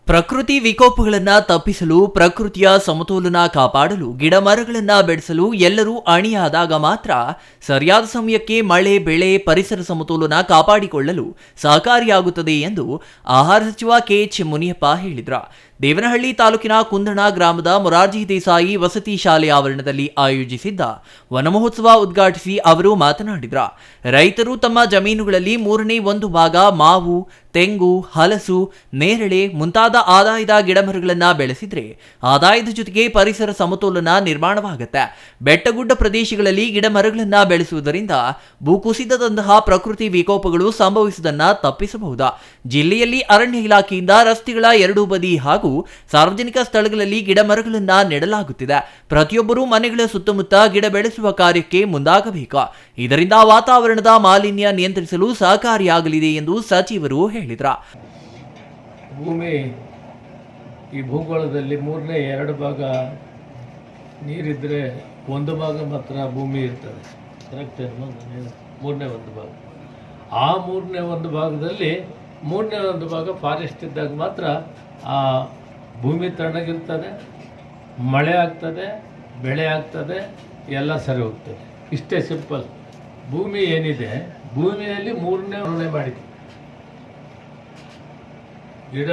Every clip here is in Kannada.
ಪ್ರಕೃತಿ ವಿಕೋಪಗಳನ್ನ ತಪ್ಪಿಸಲು, ಪ್ರಕೃತಿಯ ಸಮತೋಲನ ಕಾಪಾಡಲು, ಗಿಡ ಮರಗಳನ್ನ ಬೆಳೆಸಲು ಎಲ್ಲರೂ ಅಣಿಯಾದಾಗ ಮಾತ್ರ ಸರಿಯಾದ ಸಮಯಕ್ಕೆ ಮಳೆ, ಬೆಳೆ, ಪರಿಸರ ಸಮತೋಲನ ಕಾಪಾಡಿಕೊಳ್ಳಲು ಸಹಕಾರಿಯಾಗುತ್ತದೆ ಎಂದು ಆಹಾರ ಸಚಿವ ಕೆಎಚ್ ಮುನಿಯಪ್ಪ ಹೇಳಿದರು. ದೇವನಹಳ್ಳಿ ತಾಲೂಕಿನ ಕುಂದಣ ಗ್ರಾಮದ ಮೊರಾರ್ಜಿ ದೇಸಾಯಿ ವಸತಿ ಶಾಲೆ ಆವರಣದಲ್ಲಿ ಆಯೋಜಿಸಿದ್ದ ವನಮಹೋತ್ಸವ ಉದ್ಘಾಟಿಸಿ ಅವರು ಮಾತನಾಡಿದರು. ರೈತರು ತಮ್ಮ ಜಮೀನುಗಳಲ್ಲಿ 1/3 ಭಾಗ ಮಾವು, ತೆಂಗು, ಹಲಸು, ನೇರಳೆ ಮುಂತಾದ ಆದಾಯದ ಗಿಡಮರಗಳನ್ನು ಬೆಳೆಸಿದ್ರೆ ಆದಾಯದ ಜೊತೆಗೆ ಪರಿಸರ ಸಮತೋಲನ ನಿರ್ಮಾಣವಾಗುತ್ತೆ. ಬೆಟ್ಟಗುಡ್ಡ ಪ್ರದೇಶಗಳಲ್ಲಿ ಗಿಡಮರಗಳನ್ನು ಬೆಳೆಸುವುದರಿಂದ ಭೂಕುಸಿತದಂತಹ ಪ್ರಕೃತಿ ವಿಕೋಪಗಳು ಸಂಭವಿಸುವುದನ್ನ ತಪ್ಪಿಸಬಹುದು. ಜಿಲ್ಲೆಯಲ್ಲಿ ಅರಣ್ಯ ಇಲಾಖೆಯಿಂದ ರಸ್ತೆಗಳ ಎರಡೂ ಬದಿ ಹಾಗೂ ಸಾರ್ವಜನಿಕ ಸ್ಥಳಗಳಲ್ಲಿ ಗಿಡ ಮರಗಳನ್ನ ನೆಡಲಾಗುತ್ತಿದೆ. ಪ್ರತಿಯೊಬ್ಬರೂ ಮನೆಗಳ ಸುತ್ತಮುತ್ತ ಗಿಡ ಬೆಳೆಸುವ ಕಾರ್ಯಕ್ಕೆ ಮುಂದಾಗಬೇಕು. ಇದರಿಂದ ವಾತಾವರಣದ ಮಾಲಿನ್ಯ ನಿಯಂತ್ರಿಸಲು ಸಹಕಾರಿಯಾಗಲಿದೆ ಎಂದು ಸಚಿವರು ಹೇಳಿದರು. ಭೂಮಿ ಈ ಭೂಗೋಳದಲ್ಲಿ 2 ಭಾಗ ನೀರಿದ್ರೆ 1 ಭಾಗ ಮಾತ್ರ ಭೂಮಿ ಇರ್ತದೆ. ಕರೆಕ್ಟ್? 1/3 ಭಾಗ. ಆ 1/3 ಭಾಗದಲ್ಲಿ 1/3 ಭಾಗ ಫಾರೆಸ್ಟ್ ಇದ್ದಾಗ ಮಾತ್ರ ಆ ಭೂಮಿ ತಣ್ಣಗಿರ್ತದೆ, ಮಳೆ ಆಗ್ತದೆ, ಬೆಳೆ ಆಗ್ತದೆ, ಎಲ್ಲ ಸರಿ ಹೋಗ್ತದೆ. ಇಷ್ಟೇ ಸಿಂಪಲ್. ಭೂಮಿ ಏನಿದೆ, ಭೂಮಿಯಲ್ಲಿ 3ನೇ ಮಾಡಿದೆ. ಗಿಡ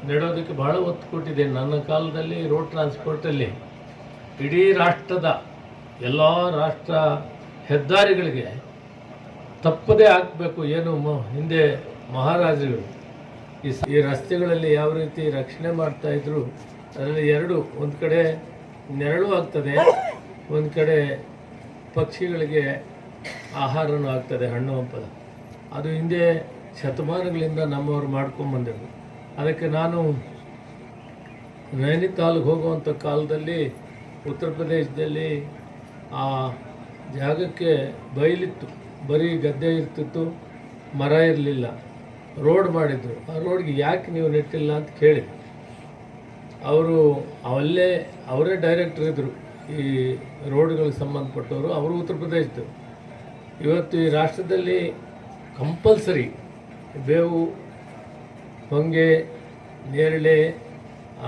ನೆಡೋದಕ್ಕೆ ಬಹಳ ಒತ್ತು ಕೊಟ್ಟಿದೆ. ನನ್ನ ಕಾಲದಲ್ಲಿ ರೋಡ್ ಟ್ರಾನ್ಸ್ಪೋರ್ಟಲ್ಲಿ ಇಡೀ ರಾಷ್ಟ್ರದ ಎಲ್ಲ ರಾಷ್ಟ್ರ ಹೆದ್ದಾರಿಗಳಿಗೆ ತಪ್ಪದೇ ಹಾಕಬೇಕು. ಏನು ಹಿಂದೆ ಮಹಾರಾಜರುಗಳು ಈ ರಸ್ತೆಗಳಲ್ಲಿ ಯಾವ ರೀತಿ ರಕ್ಷಣೆ ಮಾಡ್ತಾಯಿದ್ರು, ಅದರಲ್ಲಿ ಒಂದು ಕಡೆ ನೆರಳು ಆಗ್ತದೆ, ಒಂದು ಕಡೆ ಪಕ್ಷಿಗಳಿಗೆ ಆಹಾರನೂ ಆಗ್ತದೆ, ಹಣ್ಣು ಹಂಪಲ. ಅದು ಹಿಂದೆ ಶತಮಾನಗಳಿಂದ ನಮ್ಮವರು ಮಾಡ್ಕೊಂಬಂದಿದ್ರು. ಅದಕ್ಕೆ ನಾನು ನೈನಿತಾಲ್ಗೆ ಹೋಗುವಂಥ ಕಾಲದಲ್ಲಿ ಉತ್ತರ ಪ್ರದೇಶದಲ್ಲಿ ಆ ಜಾಗಕ್ಕೆ ಬಯಲಿತ್ತು, ಬರೀ ಗದ್ದೆ ಇರ್ತಿತ್ತು, ಮರ ಇರಲಿಲ್ಲ. ರೋಡ್ ಮಾಡಿದ್ರು. ಆ ರೋಡ್ಗೆ ಯಾಕೆ ನೀವು ನೆಟ್ಟಿಲ್ಲ ಅಂತ ಕೇಳಿದ್ರು. ಅವರೇ ಡೈರೆಕ್ಟರ್ ಇದ್ದರು, ಈ ರೋಡ್ಗಳಿಗೆ ಸಂಬಂಧಪಟ್ಟವರು. ಅವರು ಉತ್ತರ ಪ್ರದೇಶದವರು. ಇವತ್ತು ಈ ರಾಷ್ಟ್ರದಲ್ಲಿ ಕಂಪಲ್ಸರಿ ಬೇವು, ಹೊಂಗೆ, ನೇರಳೆ,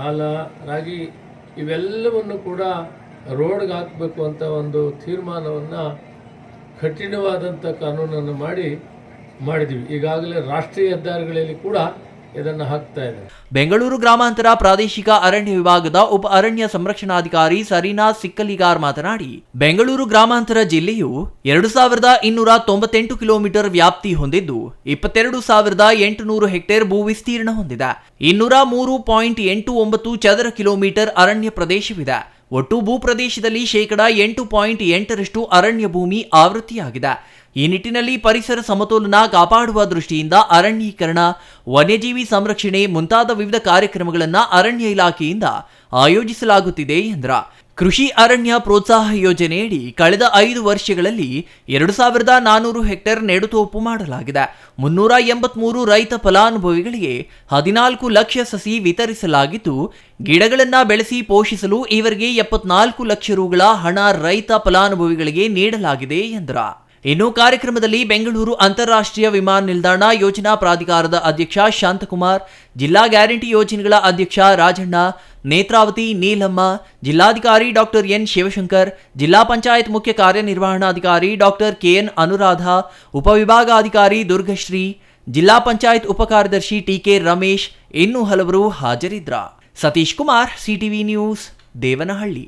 ಆಲ, ರಾಗಿ ಇವೆಲ್ಲವನ್ನು ಕೂಡ ರೋಡ್ಗೆ ಹಾಕಬೇಕು ಅಂತ ಒಂದು ತೀರ್ಮಾನವನ್ನು, ಕಠಿಣವಾದಂಥ ಕಾನೂನನ್ನು ಮಾಡಿದ್ವಿ. ಈಗಾಗಲೇ ರಾಷ್ಟ್ರೀಯ ಹೆದ್ದಾರಿಗಳಲ್ಲಿ ಕೂಡ ಇದನ್ನು ಹಾಕ್ತಾ ಇದೆ. ಬೆಂಗಳೂರು ಗ್ರಾಮಾಂತರ ಪ್ರಾದೇಶಿಕ ಅರಣ್ಯ ವಿಭಾಗದ ಉಪ ಅರಣ್ಯ ಸಂರಕ್ಷಣಾಧಿಕಾರಿ ಸರೀನಾ ಸಿಕ್ಕಲಿಗಾರ್ ಮಾತನಾಡಿ, ಬೆಂಗಳೂರು ಗ್ರಾಮಾಂತರ ಜಿಲ್ಲೆಯು 2298 ಕಿಲೋಮೀಟರ್ ವ್ಯಾಪ್ತಿ ಹೊಂದಿದ್ದು 22,800 ಹೆಕ್ಟೇರ್ ಭೂ ವಿಸ್ತೀರ್ಣ ಹೊಂದಿದೆ. 203.89 ಚದರ ಕಿಲೋಮೀಟರ್ ಅರಣ್ಯ ಪ್ರದೇಶವಿದೆ. ಒಟ್ಟು ಭೂ ಪ್ರದೇಶದಲ್ಲಿ 8.8% ಅರಣ್ಯ ಭೂಮಿ ಆವೃತ್ತಿಯಾಗಿದೆ. ಈ ನಿಟ್ಟಿನಲ್ಲಿ ಪರಿಸರ ಸಮತೋಲನ ಕಾಪಾಡುವ ದೃಷ್ಟಿಯಿಂದ ಅರಣ್ಯೀಕರಣ, ವನ್ಯಜೀವಿ ಸಂರಕ್ಷಣೆ ಮುಂತಾದ ವಿವಿಧ ಕಾರ್ಯಕ್ರಮಗಳನ್ನು ಅರಣ್ಯ ಇಲಾಖೆಯಿಂದ ಆಯೋಜಿಸಲಾಗುತ್ತಿದೆ ಎಂದರು. ಕೃಷಿ ಅರಣ್ಯ ಪ್ರೋತ್ಸಾಹ ಯೋಜನೆಯಡಿ ಕಳೆದ 5 ವರ್ಷಗಳಲ್ಲಿ 2,400 ಹೆಕ್ಟೇರ್ ನೆಡುತೋಪು ಮಾಡಲಾಗಿದೆ. 383 ರೈತ ಫಲಾನುಭವಿಗಳಿಗೆ 14 ಲಕ್ಷ ಸಸಿ ವಿತರಿಸಲಾಗಿದ್ದು, ಗಿಡಗಳನ್ನು ಬೆಳೆಸಿ ಪೋಷಿಸಲು ಇವರಿಗೆ 74 ಲಕ್ಷ ರುಗಳ ಹಣ ರೈತ ಫಲಾನುಭವಿಗಳಿಗೆ ನೀಡಲಾಗಿದೆ ಎಂದರು. ಇನ್ನು ಕಾರ್ಯಕ್ರಮದಲ್ಲಿ ಬೆಂಗಳೂರು ಅಂತಾರಾಷ್ಟ್ರೀಯ ವಿಮಾನ ನಿಲ್ದಾಣ ಯೋಜನಾ ಪ್ರಾಧಿಕಾರದ ಅಧ್ಯಕ್ಷ ಶಾಂತಕುಮಾರ್, ಜಿಲ್ಲಾ ಗ್ಯಾರಂಟಿ ಯೋಜನೆಗಳ ಅಧ್ಯಕ್ಷ ರಾಜಣ್ಣ, ನೇತ್ರಾವತಿ, ನೀಲಮ್ಮ, ಜಿಲ್ಲಾಧಿಕಾರಿ ಡಾಕ್ಟರ್ ಎನ್ ಶಿವಶಂಕರ್, ಜಿಲ್ಲಾ ಪಂಚಾಯತ್ ಮುಖ್ಯ ಕಾರ್ಯನಿರ್ವಹಣಾಧಿಕಾರಿ ಡಾಕ್ಟರ್ ಕೆಎನ್ ಅನುರಾಧ, ಉಪವಿಭಾಗಾಧಿಕಾರಿ ದುರ್ಗಶ್ರೀ, ಜಿಲ್ಲಾ ಪಂಚಾಯತ್ ಉಪಕಾರ್ಯದರ್ಶಿ ಟಿಕೆ ರಮೇಶ್ ಇನ್ನೂ ಹಲವರು ಹಾಜರಿದ್ದರು. Satish Kumar, CTV news, Devanahalli.